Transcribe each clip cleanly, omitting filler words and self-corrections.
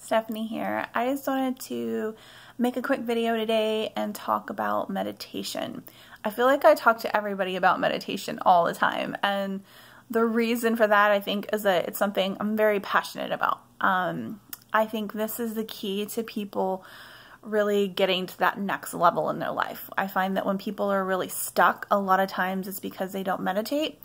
Stephanie here. I just wanted to make a quick video today and talk about meditation. I feel like I talk to everybody about meditation all the time, and the reason for that, I think, is that it's something I'm very passionate about. I think this is the key to people really getting to that next level in their life. I find that when people are really stuck, a lot of times it's because they don't meditate.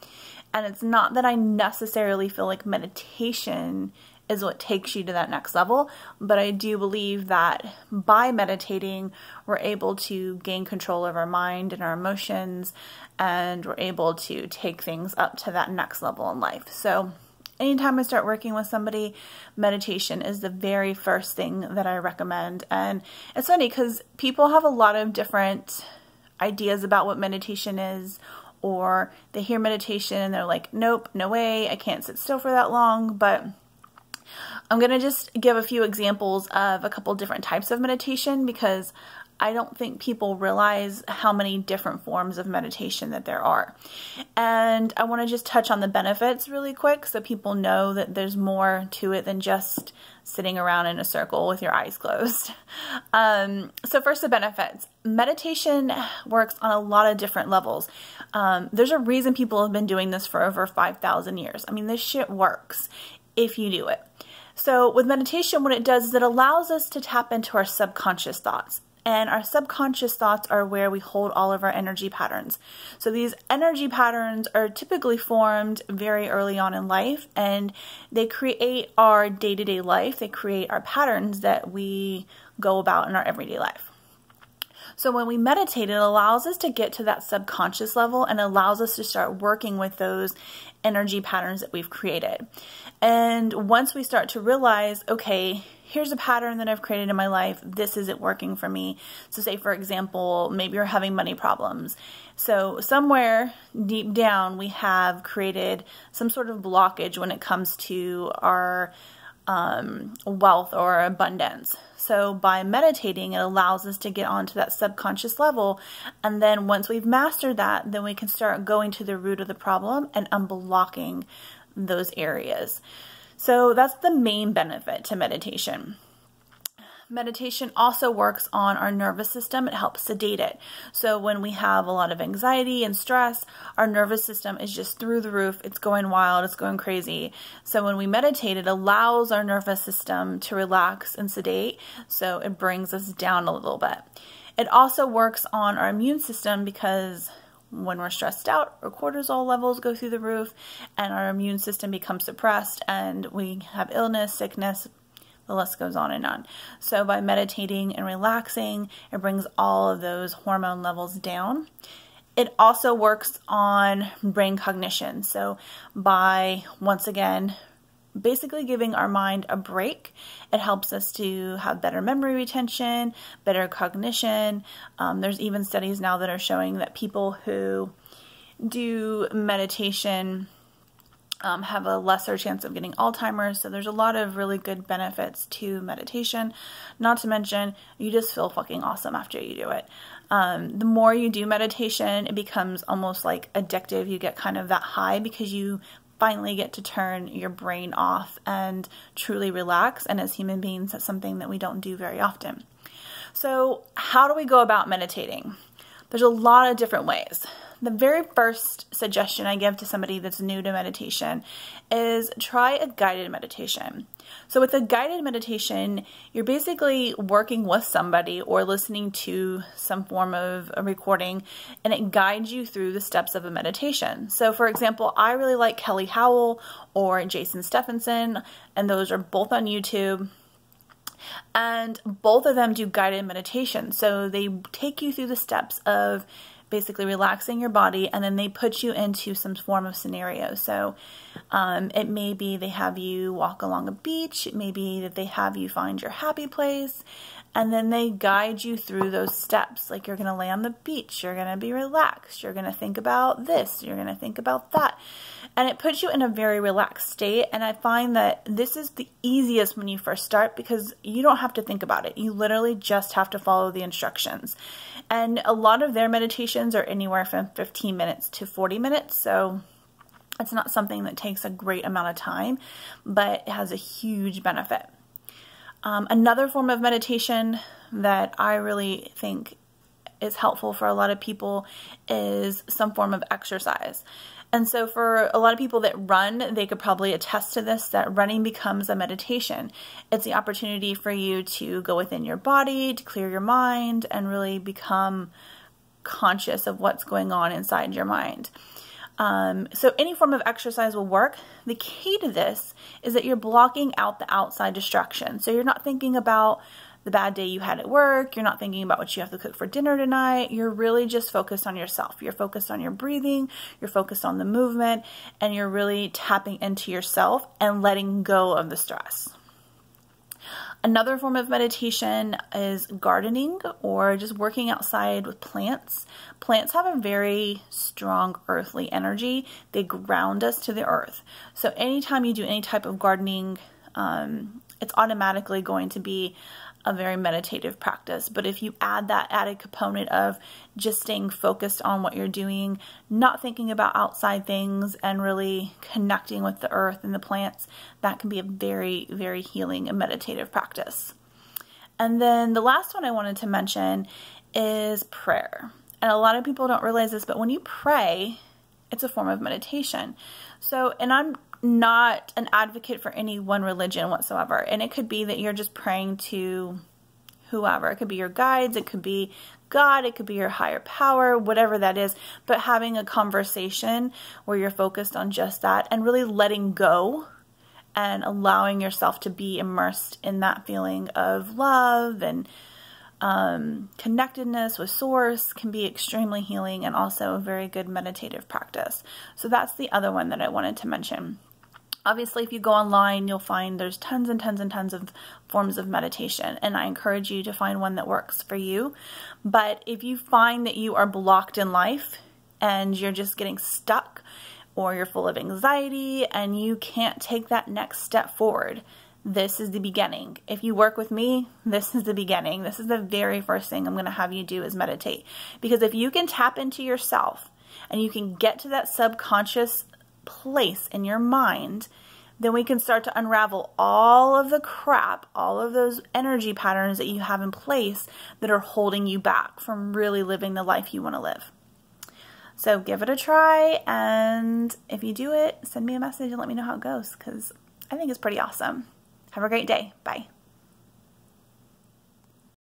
And it's not that I necessarily feel like meditation is what takes you to that next level, but I do believe that by meditating, we're able to gain control of our mind and our emotions, and we're able to take things up to that next level in life. So anytime I start working with somebody, meditation is the very first thing that I recommend. And it's funny because people have a lot of different ideas about what meditation is, or they hear meditation and they're like, nope, no way, I can't sit still for that long. But I'm going to just give a few examples of a couple different types of meditation, because I don't think people realize how many different forms of meditation that there are. And I want to just touch on the benefits really quick so people know that there's more to it than just sitting around in a circle with your eyes closed. So first, the benefits. Meditation works on a lot of different levels. There's a reason people have been doing this for over 5,000 years. I mean, this shit works if you do it. So with meditation, what it does is it allows us to tap into our subconscious thoughts. And our subconscious thoughts are where we hold all of our energy patterns. So these energy patterns are typically formed very early on in life, and they create our day-to-day life. They create our patterns that we go about in our everyday life. So when we meditate, it allows us to get to that subconscious level and allows us to start working with those energy patterns that we've created. And once we start to realize, okay, here's a pattern that I've created in my life, this isn't working for me. So say, for example, maybe you're having money problems. So somewhere deep down, we have created some sort of blockage when it comes to our wealth or abundance. So by meditating, it allows us to get onto that subconscious level. And then once we've mastered that, then we can start going to the root of the problem and unblocking those areas. So that's the main benefit to meditation. Meditation also works on our nervous system. It helps sedate it. So when we have a lot of anxiety and stress, our nervous system is just through the roof. It's going wild. It's going crazy. So when we meditate, it allows our nervous system to relax and sedate. So it brings us down a little bit. It also works on our immune system, because when we're stressed out, our cortisol levels go through the roof and our immune system becomes suppressed, and we have illness, sickness, the list goes on and on. So by meditating and relaxing, it brings all of those hormone levels down. It also works on brain cognition. So by, once again, basically giving our mind a break, it helps us to have better memory retention, better cognition. There's even studies now that are showing that people who do meditation have a lesser chance of getting Alzheimer's. So there's a lot of really good benefits to meditation. Not to mention, you just feel fucking awesome after you do it. The more you do meditation, it becomes almost like addictive. You get kind of that high because you finally get to turn your brain off and truly relax. And as human beings, that's something that we don't do very often. So how do we go about meditating? There's a lot of different ways. The very first suggestion I give to somebody that's new to meditation is try a guided meditation. So with a guided meditation, you're basically working with somebody or listening to some form of a recording, and it guides you through the steps of a meditation. So for example, I really like Kelly Howell or Jason Stephenson, and those are both on YouTube. And both of them do guided meditation. So they take you through the steps of basically relaxing your body, and then they put you into some form of scenario. So it may be they have you walk along a beach. It may be that they have you find your happy place. And then they guide you through those steps. Like, you're going to lay on the beach. You're going to be relaxed. You're going to think about this. You're going to think about that. And it puts you in a very relaxed state. And I find that this is the easiest when you first start, because you don't have to think about it. You literally just have to follow the instructions. And a lot of their meditations are anywhere from 15 minutes to 40 minutes. So it's not something that takes a great amount of time, but it has a huge benefit. Another form of meditation that I really think is helpful for a lot of people is some form of exercise. And so for a lot of people that run, they could probably attest to this, that running becomes a meditation. It's the opportunity for you to go within your body, to clear your mind, and really become conscious of what's going on inside your mind. So any form of exercise will work. The key to this is that you're blocking out the outside distraction. So you're not thinking about the bad day you had at work. You're not thinking about what you have to cook for dinner tonight. You're really just focused on yourself. You're focused on your breathing. You're focused on the movement, and you're really tapping into yourself and letting go of the stress. Another form of meditation is gardening or just working outside with plants. Plants have a very strong earthly energy. They ground us to the earth. So anytime you do any type of gardening, it's automatically going to be a very meditative practice. But if you add that added component of just staying focused on what you're doing, not thinking about outside things, and really connecting with the earth and the plants, that can be a very, very healing and meditative practice. And then the last one I wanted to mention is prayer. And a lot of people don't realize this, but when you pray, it's a form of meditation. So, and I'm not an advocate for any one religion whatsoever. And it could be that you're just praying to whoever. It could be your guides, it could be God, it could be your higher power, whatever that is. But having a conversation where you're focused on just that and really letting go and allowing yourself to be immersed in that feeling of love and connectedness with source can be extremely healing and also a very good meditative practice. So that's the other one that I wanted to mention. Obviously, if you go online, you'll find there's tons and tons and tons of forms of meditation, and I encourage you to find one that works for you. But if you find that you are blocked in life and you're just getting stuck, or you're full of anxiety and you can't take that next step forward, this is the beginning. If you work with me, this is the beginning. This is the very first thing I'm going to have you do is meditate. Because if you can tap into yourself and you can get to that subconscious place in your mind, then we can start to unravel all of the crap, all of those energy patterns that you have in place that are holding you back from really living the life you want to live. So give it a try, and if you do it, send me a message and let me know how it goes, because I think it's pretty awesome. Have a great day. Bye.